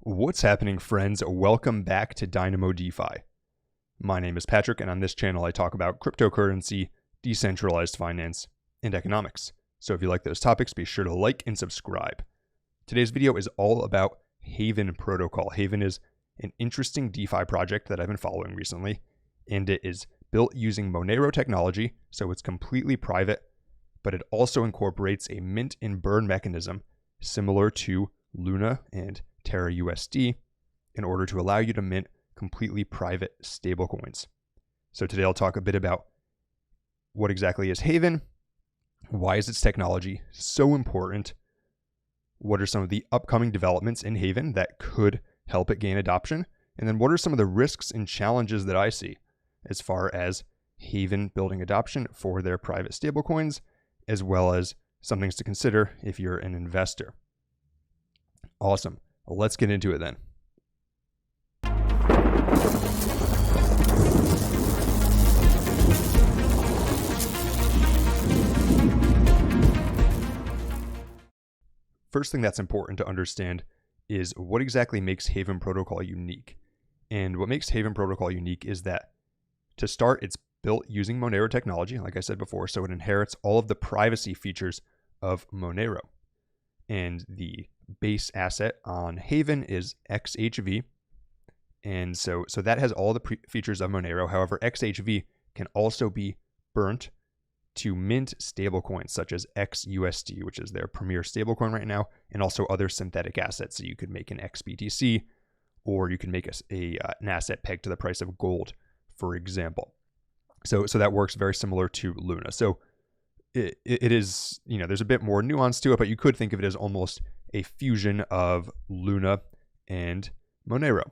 What's happening, friends? Welcome back to Dynamo DeFi. My name is Patrick, and on this channel I talk about cryptocurrency, decentralized finance, and economics. So if you like those topics, be sure to like and subscribe. Today's video is all about Haven Protocol. Haven is an interesting DeFi project that I've been following recently, and it is built using Monero technology, so it's completely private, but it also incorporates a mint and burn mechanism similar to Luna and Terra USD in order to allow you to mint completely private stablecoins. So today I'll talk a bit about what exactly is Haven, why is its technology so important, what are some of the upcoming developments in Haven that could help it gain adoption, and then what are some of the risks and challenges that I see as far as Haven building adoption for their private stablecoins, as well as some things to consider if you're an investor. Awesome. Let's get into it then. First thing that's important to understand is what exactly makes Haven Protocol unique. And what makes Haven Protocol unique is that, to start, it's built using Monero technology, like I said before, so it inherits all of the privacy features of Monero. And the base asset on Haven is XHV. And so that has all the features of Monero. However, XHV can also be burnt to mint stablecoins such as XUSD, which is their premier stablecoin right now, and also other synthetic assets. So you could make an XBTC, or you can make an asset pegged to the price of gold, for example. So that works very similar to Luna. So it is, there's a bit more nuance to it, but you could think of it as almost a fusion of Luna and Monero.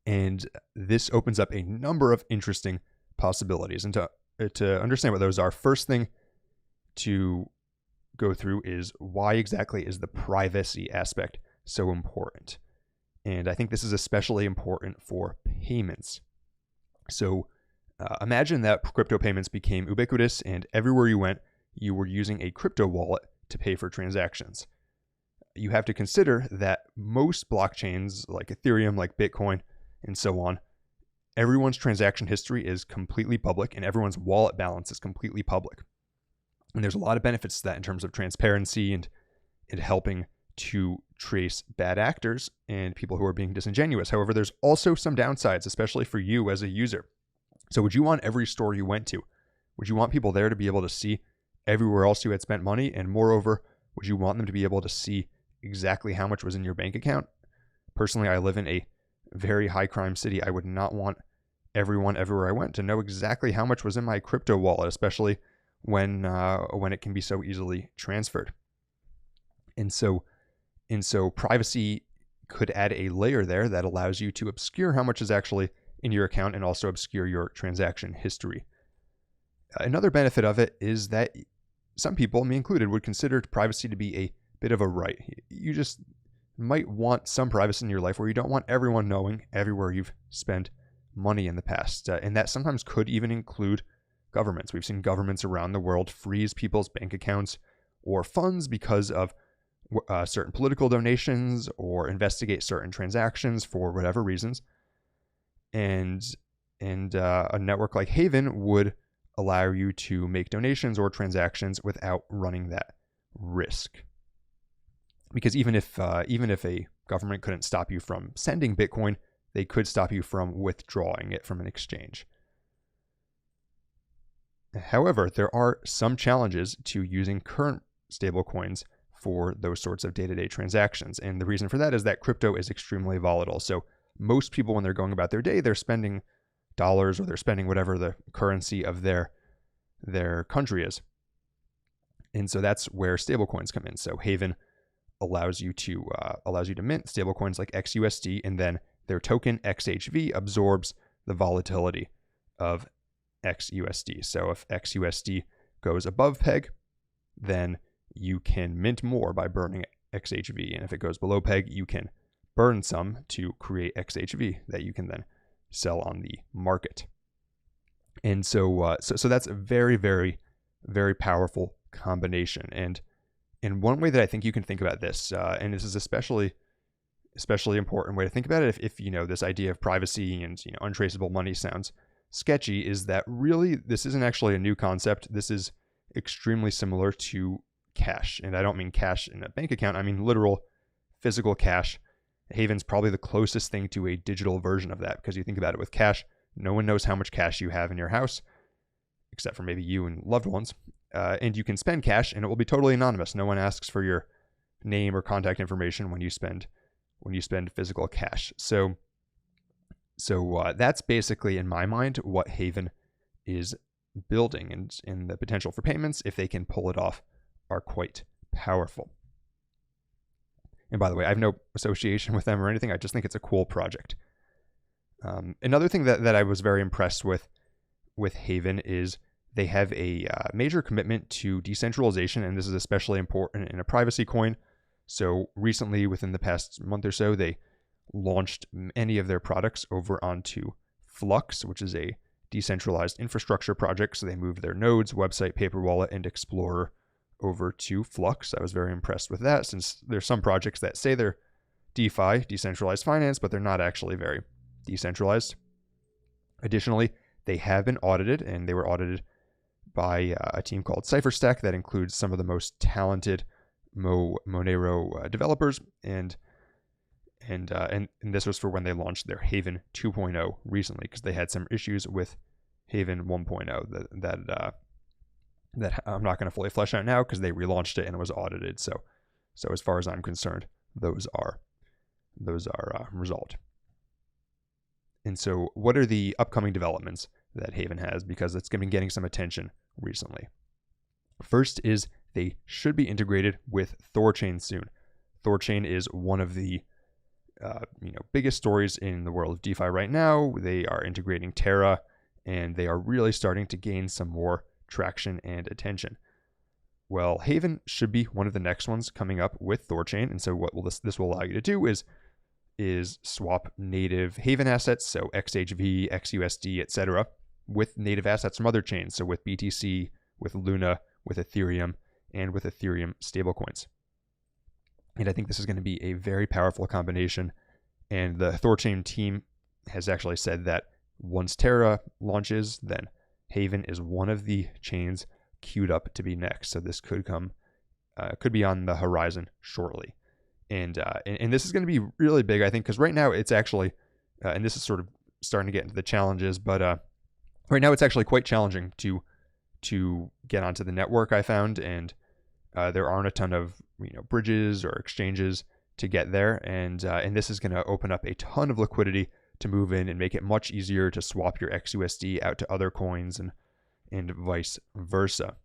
And this opens up a number of interesting possibilities. And to understand what those are, first thing to go through is why exactly is the privacy aspect so important? And I think this is especially important for payments. So imagine that crypto payments became ubiquitous and everywhere you went, you were using a crypto wallet to pay for transactions. You have to consider that most blockchains like Ethereum, like Bitcoin, and so on, everyone's transaction history is completely public and everyone's wallet balance is completely public. And there's a lot of benefits to that in terms of transparency and helping to trace bad actors and people who are being disingenuous. However, there's also some downsides, especially for you as a user. So would you want every store you went to? Would you want people there to be able to see everywhere else you had spent money? And moreover, would you want them to be able to see exactly how much was in your bank account? Personally, I live in a very high crime city. I would not want everyone everywhere I went to know exactly how much was in my crypto wallet, especially when it can be so easily transferred. And so privacy could add a layer there that allows you to obscure how much is actually in your account and also obscure your transaction history. Another benefit of it is that some people, me included, would consider privacy to be a bit of a right. You just might want some privacy in your life where you don't want everyone knowing everywhere you've spent money in the past. And that sometimes could even include governments. We've seen governments around the world freeze people's bank accounts or funds because of certain political donations or investigate certain transactions for whatever reasons. And a network like Haven would allow you to make donations or transactions without running that risk. Because even if a government couldn't stop you from sending Bitcoin, they could stop you from withdrawing it from an exchange. However, there are some challenges to using current stablecoins for those sorts of day-to-day transactions. And the reason for that is that crypto is extremely volatile. So most people, when they're going about their day, they're spending dollars or they're spending whatever the currency of their country is. And so that's where stablecoins come in. So Haven allows you to mint stablecoins like XUSD, and then their token XHV absorbs the volatility of XUSD. So if XUSD goes above peg, then you can mint more by burning XHV. And if it goes below peg, you can burn some to create XHV that you can then sell on the market. And so that's a very, very, very powerful combination. And one way that I think you can think about this, and this is especially especially important way to think about it, if this idea of privacy and untraceable money sounds sketchy, is that really this isn't actually a new concept. This is extremely similar to cash, and I don't mean cash in a bank account. I mean literal physical cash. Haven's probably the closest thing to a digital version of that, because you think about it, with cash, no one knows how much cash you have in your house, except for maybe you and loved ones. And you can spend cash and it will be totally anonymous. No one asks for your name or contact information when you spend physical cash. So that's basically, in my mind, what Haven is building, and the potential for payments, if they can pull it off, are quite powerful. And by the way, I have no association with them or anything. I just think it's a cool project. Another thing that I was very impressed with Haven is they have a major commitment to decentralization, and this is especially important in a privacy coin. So recently, within the past month or so, they launched many of their products over onto Flux, which is a decentralized infrastructure project. So they moved their nodes, website, paper wallet, and Explorer over to Flux. I was very impressed with that, since there's some projects that say they're DeFi, decentralized finance, but they're not actually very decentralized. Additionally, they have been audited, and they were audited by a team called CipherStack that includes some of the most talented Monero developers, and this was for when they launched their Haven 2.0 recently, because they had some issues with Haven 1.0 that I'm not going to fully flesh out now, because they relaunched it and it was audited. So as far as I'm concerned, those are resolved. And so what are the upcoming developments that Haven has, because it's been getting some attention recently? First is they should be integrated with THORChain soon. THORChain is one of the biggest stories in the world of DeFi right now. They are integrating Terra, and they are really starting to gain some more traction and attention. Well, Haven should be one of the next ones coming up with THORChain, and so what this will allow you to do is swap native Haven assets, so XHV, XUSD, etc., with native assets from other chains, so with BTC, with Luna, with Ethereum, and with Ethereum stablecoins. And I think this is going to be a very powerful combination, and the THORChain team has actually said that once Terra launches, then Haven is one of the chains queued up to be next. So this could be on the horizon shortly. And this is going to be really big, I think, because right now it's actually, and this is sort of starting to get into the challenges, but right now it's actually quite challenging to get onto the network, I found, and there aren't a ton of bridges or exchanges to get there, and this is going to open up a ton of liquidity to move in and make it much easier to swap your XUSD out to other coins and vice versa.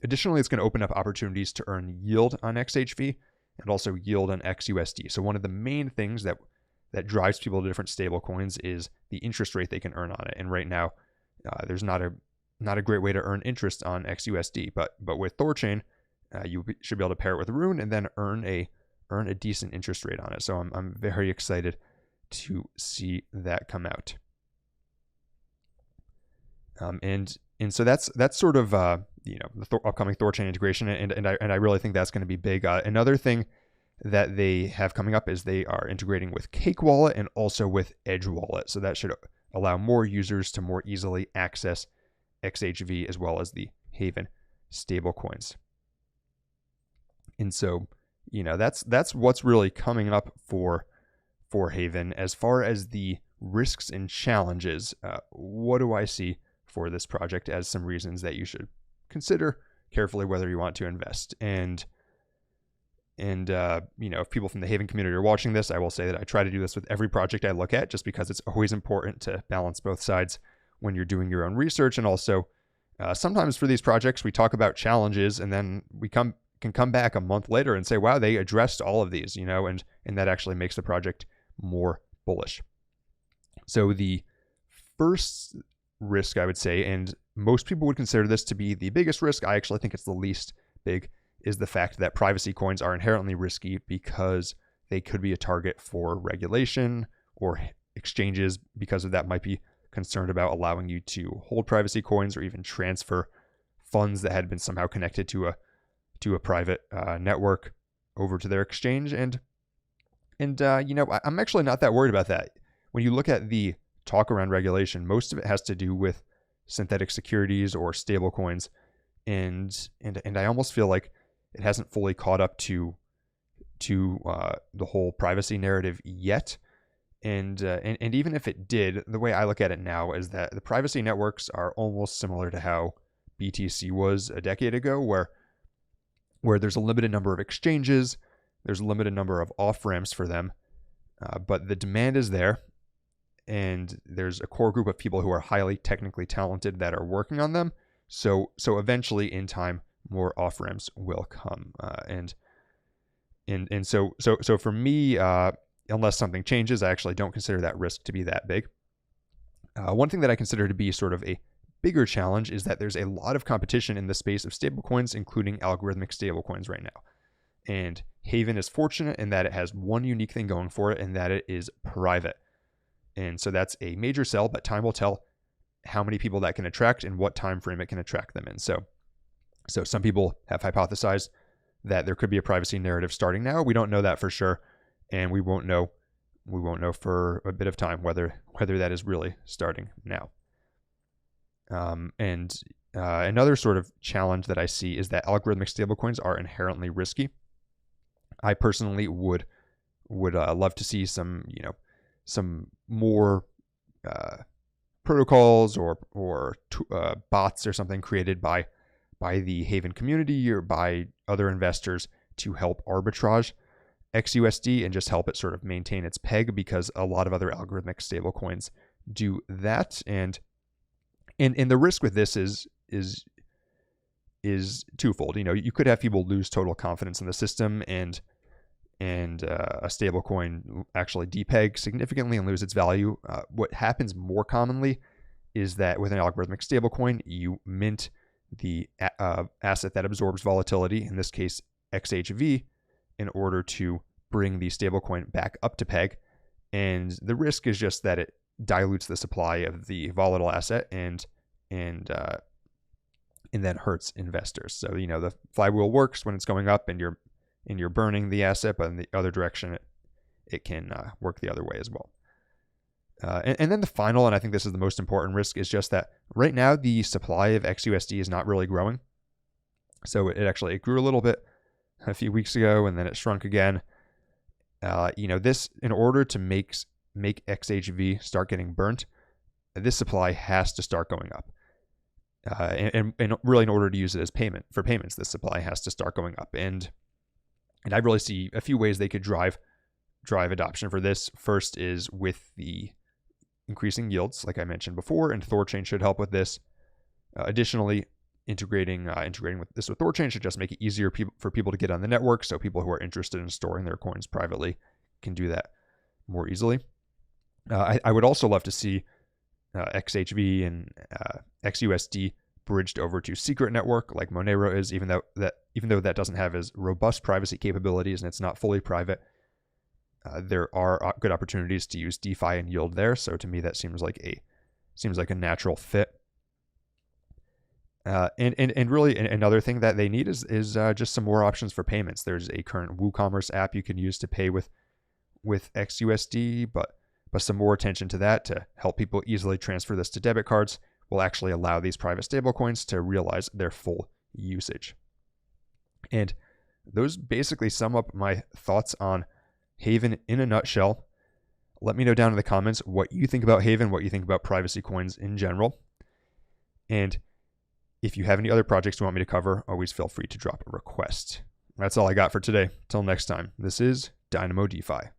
Additionally, it's going to open up opportunities to earn yield on XHV and also yield on XUSD. So one of the main things that drives people to different stablecoins is the interest rate they can earn on it. And right now, there's not a great way to earn interest on XUSD, but with THORChain, you should be able to pair it with Rune and then earn a decent interest rate on it. So I'm very excited to see that come out. And so that's sort of the upcoming THORChain integration, and I really think that's going to be big. Another thing that they have coming up is they are integrating with Cake Wallet and also with Edge Wallet. So that should allow more users to more easily access XHV as well as the Haven stablecoins. And so that's what's really coming up for Haven. As far as the risks and challenges, what do I see for this project as some reasons that you should consider carefully whether you want to invest? And if people from the Haven community are watching this, I will say that I try to do this with every project I look at, just because it's always important to balance both sides when you're doing your own research. And also, sometimes for these projects, we talk about challenges, and then we can come back a month later and say, wow, they addressed all of these, and that actually makes the project more bullish. So the first risk, I would say, and most people would consider this to be the biggest risk, I actually think it's the least big, is the fact that privacy coins are inherently risky because they could be a target for regulation, or exchanges because of that might be concerned about allowing you to hold privacy coins or even transfer funds that had been somehow connected to a private network over to their exchange. And And, I'm actually not that worried about that. When you look at the talk around regulation, most of it has to do with synthetic securities or stablecoins. And I almost feel like it hasn't fully caught up to the whole privacy narrative yet. And even if it did, the way I look at it now is that the privacy networks are almost similar to how BTC was a decade ago, where there's a limited number of exchanges, there's a limited number of off-ramps for them, but the demand is there, and there's a core group of people who are highly technically talented that are working on them. So eventually, in time, more off-ramps will come, and so for me, unless something changes, I actually don't consider that risk to be that big. One thing that I consider to be sort of a bigger challenge is that there's a lot of competition in the space of stablecoins, including algorithmic stablecoins right now. And Haven is fortunate in that it has one unique thing going for it, and that it is private. And so that's a major sell, but time will tell how many people that can attract and what time frame it can attract them in. So some people have hypothesized that there could be a privacy narrative starting now. We don't know that for sure, and we won't know for a bit of time whether that is really starting now. Another sort of challenge that I see is that algorithmic stablecoins are inherently risky. I personally would love to see some more protocols or bots or something created by the Haven community or by other investors to help arbitrage XUSD and just help it sort of maintain its peg, because a lot of other algorithmic stablecoins do that. And the risk with this is twofold. You could have people lose total confidence in the system and a stablecoin actually depeg significantly and lose its value. What happens more commonly is that with an algorithmic stablecoin, you mint the asset that absorbs volatility, in this case XHV, in order to bring the stablecoin back up to peg. And the risk is just that it dilutes the supply of the volatile asset and then hurts investors. So the flywheel works when it's going up and you're burning the asset, but in the other direction it can work the other way as well. And then the final, and I think this is the most important risk, is just that right now the supply of XUSD is not really growing. So it grew a little bit a few weeks ago, and then it shrunk again. This, in order to make XHV start getting burnt, this supply has to start going up. And really, in order to use it as payments, this supply has to start going up. And I really see a few ways they could drive adoption for this. First is with the increasing yields, like I mentioned before, and THORChain should help with this. Additionally, integrating with THORChain should just make it easier for people to get on the network, so people who are interested in storing their coins privately can do that more easily. I would also love to see XHV and XUSD bridged over to secret network like Monero is, even though that doesn't have as robust privacy capabilities and it's not fully private. There are good opportunities to use DeFi and yield there. So to me, that seems like a natural fit. And really another thing that they need is just some more options for payments. There's a current WooCommerce app you can use to pay with XUSD, but some more attention to that to help people easily transfer this to debit cards will actually allow these private stablecoins to realize their full usage. And those basically sum up my thoughts on Haven in a nutshell. Let me know down in the comments what you think about Haven, what you think about privacy coins in general. And if you have any other projects you want me to cover, always feel free to drop a request. That's all I got for today. Till next time, this is Dynamo DeFi.